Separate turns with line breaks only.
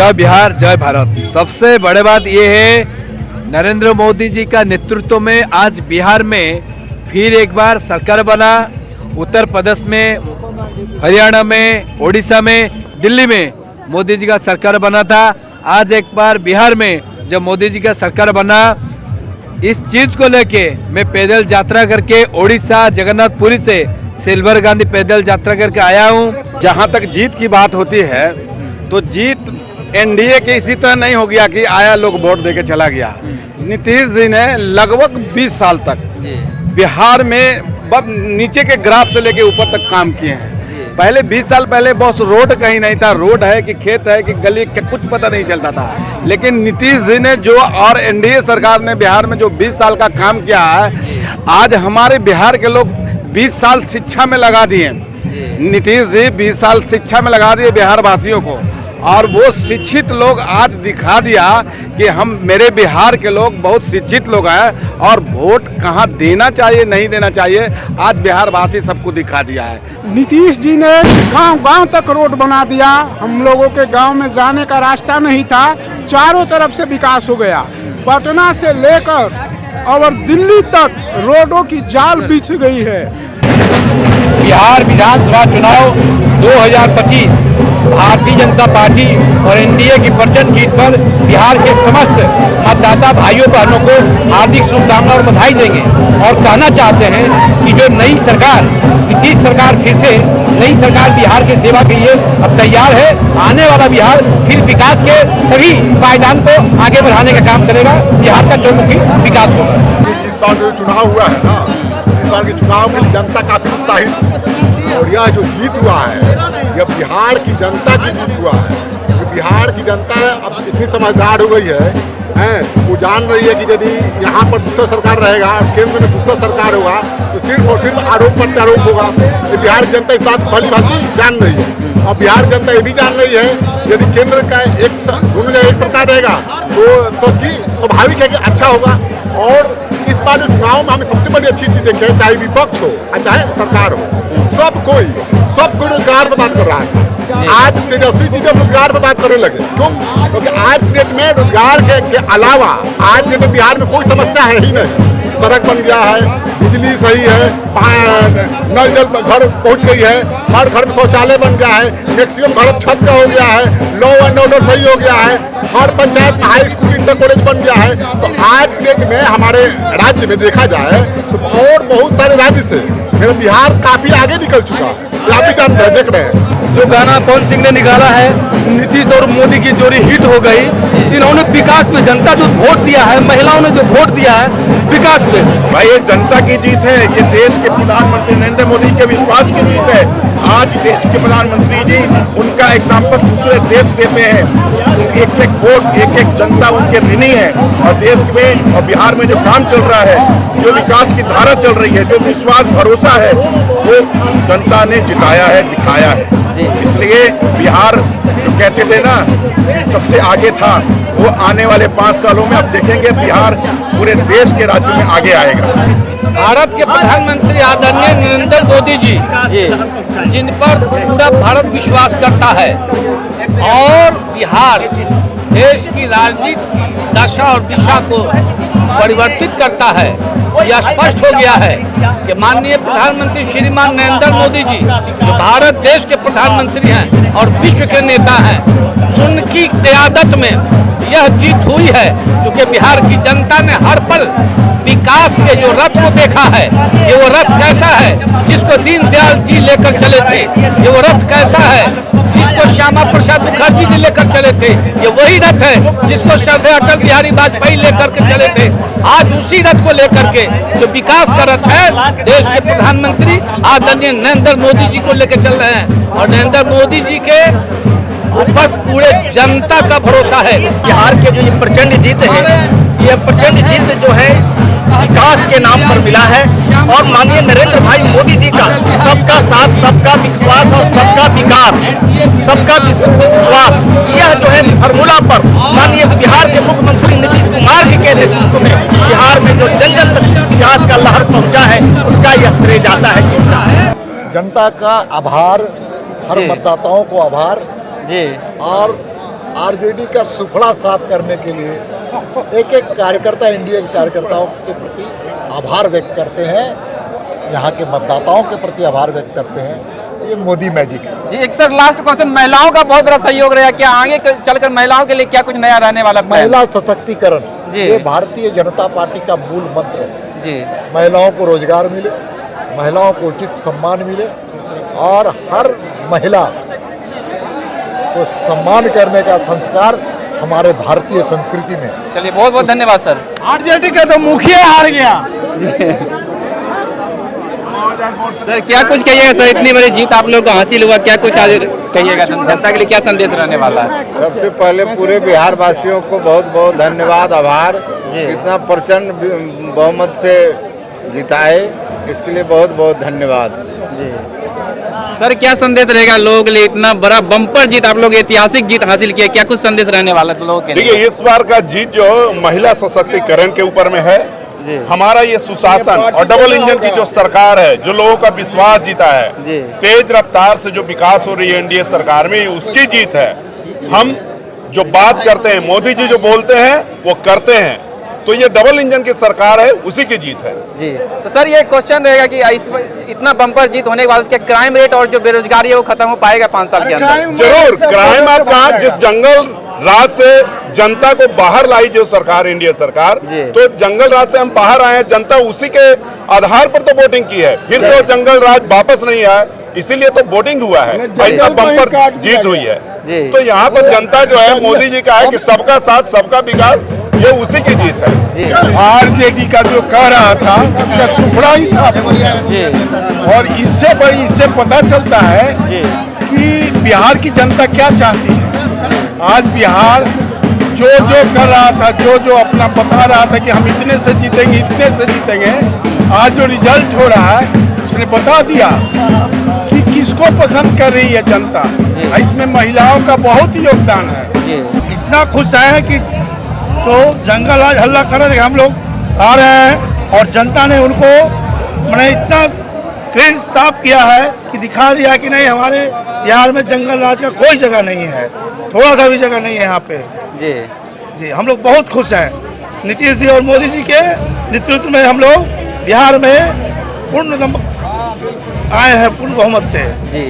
जय बिहार जय भारत। सबसे बड़े बात यह है नरेंद्र मोदी जी का नेतृत्व में आज बिहार में फिर एक बार सरकार बना। उत्तर प्रदेश में, हरियाणा में, उड़ीसा में, दिल्ली में मोदी जी का सरकार बना था। आज एक बार बिहार में जब मोदी जी का सरकार बना, इस चीज को लेके मैं पैदल यात्रा करके उड़ीसा जगन्नाथपुरी से सिल्वर गांधी पैदल यात्रा करके आया हूँ।
जहाँ तक जीत की बात होती है तो जीत एनडीए के इसी तरह नहीं हो गया कि आया लोग वोट देके चला गया। नीतीश जी ने लगभग 20 साल तक बिहार में नीचे के ग्राफ से लेके ऊपर तक काम किए हैं। पहले 20 साल पहले बहुत रोड कहीं नहीं था, रोड है कि खेत है कि गली के कुछ पता नहीं चलता था। लेकिन नीतीश जी ने जो और एनडीए सरकार ने बिहार में जो 20 साल का काम किया है, आज हमारे बिहार के लोग 20 साल शिक्षा में लगा दिए। नीतीश जी 20 साल शिक्षा में लगा दिए बिहार वासियों को, और वो शिक्षित लोग आज दिखा दिया कि हम मेरे बिहार के लोग बहुत शिक्षित लोग हैं और वोट कहाँ देना चाहिए नहीं देना चाहिए आज बिहार वासी सबको दिखा दिया है।
नीतीश जी ने गांव-गांव तक रोड बना दिया। हम लोगों के गांव में जाने का रास्ता नहीं था, चारों तरफ से विकास हो गया। पटना से लेकर और दिल्ली तक रोडों की जाल बिछ गई है।
बिहार विधानसभा चुनाव 2025 भारतीय जनता पार्टी और एनडीए की प्रचंड जीत पर बिहार के समस्त मतदाता भाइयों बहनों को हार्दिक शुभकामनाएं और बधाई देंगे और कहना चाहते हैं कि जो नई सरकार नीतीश सरकार फिर से नई सरकार बिहार की सेवा के लिए अब तैयार है। आने वाला बिहार फिर विकास के सभी पायदान को आगे बढ़ाने का काम करेगा। बिहार का चौमुखी विकास होगा।
इस बार जो चुनाव हुआ है ना, इस बार के चुनाव के लिए जनता काफी उत्साहित, और यह जो जीत हुआ है यह बिहार की जनता की जीत हुआ है। बिहार की जनता अब इतनी समझदार हो गई है, वो जान रही है कि यदि यहाँ पर दूसरा सरकार रहेगा, केंद्र में दूसरा सरकार होगा तो सिर्फ और सिर्फ आरोप प्रत्यारोप होगा। ये बिहार की जनता इस बात को भली भांति जान रही है, और बिहार की जनता ये भी जान रही है यदि केंद्र का दोनों जगह एक सरकार रहेगा तो स्वाभाविक है कि अच्छा होगा। और इस बार जो चुनाव में हमें सबसे बड़ी अच्छी चीज देखी है, चाहे विपक्ष हो चाहे सरकार हो, सब कोई रोजगार पर बात कर रहा है। आज तेजस्वी जी जब रोजगार पर बात करने लगे, क्यों? क्योंकि आज डेट में रोजगार के अलावा आज डेट में बिहार में कोई समस्या है ही नहीं। सड़क बन गया है, बिजली सही है, नल जल घर पहुंच गई है, हर घर में शौचालय बन गया है, मैक्सिमम घर छत का हो गया है, लॉ एंड ऑर्डर सही हो गया है, हर पंचायत में हाई स्कूल इंटर कॉलेज बन गया है। तो आज के डेट में हमारे राज्य में देखा जाए तो और बहुत सारे राज्य से मेरा बिहार काफी आगे निकल चुका है। आप भी जान रहे देख रहे हैं
जो गाना पवन सिंह ने निकाला है, नीतीश और मोदी की जोड़ी हिट हो गई। इन्होंने विकास में जनता जो वोट दिया है, महिलाओं ने जो वोट दिया है विकास में,
भाई ये जनता की जीत है, ये देश के प्रधानमंत्री नरेंद्र मोदी के विश्वास की जीत है। आज देश के प्रधानमंत्री जी उनका एग्जाम्पल दूसरे देश देते हैं। एक एक वोट एक एक जनता उनके ऋणी है, और देश में और बिहार में जो काम चल रहा है, जो विकास की धारा चल रही है, जो विश्वास भरोसा है, वो जनता ने जिताया है, दिखाया है। इसलिए बिहार जो कहते थे ना सबसे आगे था, वो आने वाले 5 सालों में अब देखेंगे बिहार पूरे देश के राज्य में आगे आएगा।
भारत के प्रधानमंत्री आदरणीय नरेंद्र मोदी जी जिन पर पूरा भारत विश्वास करता है, और बिहार देश की राजनीतिक दशा और दिशा को परिवर्तित करता है। यह स्पष्ट हो गया है कि माननीय प्रधानमंत्री श्रीमान नरेंद्र मोदी जी जो भारत देश के प्रधानमंत्री हैं और विश्व के नेता हैं, उनकी क़यादत में यह जीत हुई है। क्योंकि बिहार की जनता ने हर पल विकास के जो रथ को देखा है, ये वो रथ कैसा है जिसको दीनदयाल जी लेकर चले थे, ये वो रथ कैसा है जिसको श्यामा प्रसाद मुखर्जी जी लेकर चले थे, ये वही रथ है जिसको श्रद्धेय अटल बिहारी वाजपेयी लेकर के चले थे। आज उसी रथ को लेकर के जो विकास का रथ है, देश के प्रधानमंत्री आदरणीय नरेंद्र मोदी जी को लेकर चल रहे हैं, और नरेंद्र मोदी जी के ऊपर पूरे जनता का भरोसा है।
बिहार के जो ये प्रचंड जीत है, ये प्रचंड जीत जो है विकास के नाम पर मिला है, और माननीय नरेंद्र भाई मोदी जी का सबका साथ, सबका विश्वास और सबका विकास, सबका विश्वास, यह जो है फार्मूला पर माननीय बिहार के मुख्यमंत्री नीतीश कुमार जी के नेतृत्व में बिहार में जो जन जन तक विकास का लहर पहुंचा है, उसका यह श्रेय जाता है जीतना है।
जनता का आभार, हर मतदाताओं को आभार,
जी,
और आरजेडी का सुफड़ा साफ करने के लिए एक एक कार्यकर्ता एनडीए के कार्यकर्ताओं के प्रति आभार व्यक्त करते हैं, यहाँ के मतदाताओं के प्रति आभार व्यक्त करते हैं। ये मोदी मैजिक है।
जी एक सर लास्ट क्वेश्चन, महिलाओं का बहुत बड़ा सहयोग रहा, क्या आगे चलकर महिलाओं के लिए क्या कुछ नया रहने वाला?
महिला सशक्तिकरण
जी।
ये भारतीय जनता पार्टी का मूल मंत्र है।
जी
महिलाओं को रोजगार मिले, महिलाओं को उचित सम्मान मिले और हर महिला को सम्मान करने का संस्कार हमारे भारतीय संस्कृति में।
चलिए बहुत बहुत धन्यवाद सर।
आरजेडी का तो मुखिया हार गया।
सर क्या कुछ कहिएगा सर, इतनी बड़ी जीत आप लोग को हासिल हुआ, क्या कुछ आज कहिएगा जनता के लिए, क्या संदेश रहने वाला है?
सबसे पहले पूरे बिहार वासियों को बहुत बहुत धन्यवाद, आभार।
जी।
इतना प्रचंड बहुमत से जिताए, इसके लिए बहुत बहुत धन्यवाद।
जी सर क्या संदेश रहेगा लोगों के लिए, इतना बड़ा बम्पर जीत आप लोग ऐतिहासिक जीत हासिल किया, क्या कुछ संदेश रहने वाला है लोगों के लिए?
देखिए इस बार का जीत जो महिला सशक्तिकरण के ऊपर में है, हमारा ये सुशासन और डबल इंजन की जो सरकार है, जो लोगों का विश्वास जीता है, तेज रफ्तार से जो विकास हो रही है एनडीए सरकार में, उसकी जीत है। हम जो बात करते हैं, मोदी जी जो बोलते हैं वो करते हैं, तो ये डबल इंजन की सरकार है, उसी की जीत है।
जी तो सर ये क्वेश्चन रहेगा कि इतना बम्पर जीत होने के बाद क्या क्राइम रेट और जो बेरोजगारी है वो खत्म हो पाएगा 5 साल के अंदर?
जरूर। क्राइम आप कहा, जिस जंगल राज से जनता को बाहर लाई जो सरकार, इंडिया सरकार, तो जंगल राज से हम बाहर आए हैं, जनता उसी के आधार पर तो वोटिंग की है, फिर से वो जंगल राज वापस नहीं आया, इसीलिए तो वोटिंग हुआ है, इतना बम्पर जीत हुई है। तो यहाँ पर जनता जो है मोदी जी का है कि सबका साथ सबका विकास, ये उसी की जीत है।
आरजेडी का जो कह रहा था उसका सुफड़ा ही साफ हो गया और इससे पता चलता है कि बिहार की जनता क्या चाहती है। आज बिहार जो कर रहा था, जो अपना बता रहा था कि हम इतने से जीतेंगे, इतने से जीतेंगे, आज जो रिजल्ट हो रहा है उसने बता दिया कि किसको पसंद कर रही है जनता। इसमें महिलाओं का बहुत योगदान है। इतना खुश है कि तो जंगल आज हल्ला कर रहे थे, हम लोग आ रहे हैं और जनता ने उनको मैंने इतना क्रेडिट साफ किया है कि दिखा दिया कि नहीं, हमारे बिहार में जंगल राज का कोई जगह नहीं है, थोड़ा सा भी जगह नहीं है यहाँ पे। जी हम लोग बहुत खुश हैं। नीतीश जी और मोदी जी के नेतृत्व में हम लोग बिहार में पूर्ण आए हैं पूर्ण बहुमत से। जी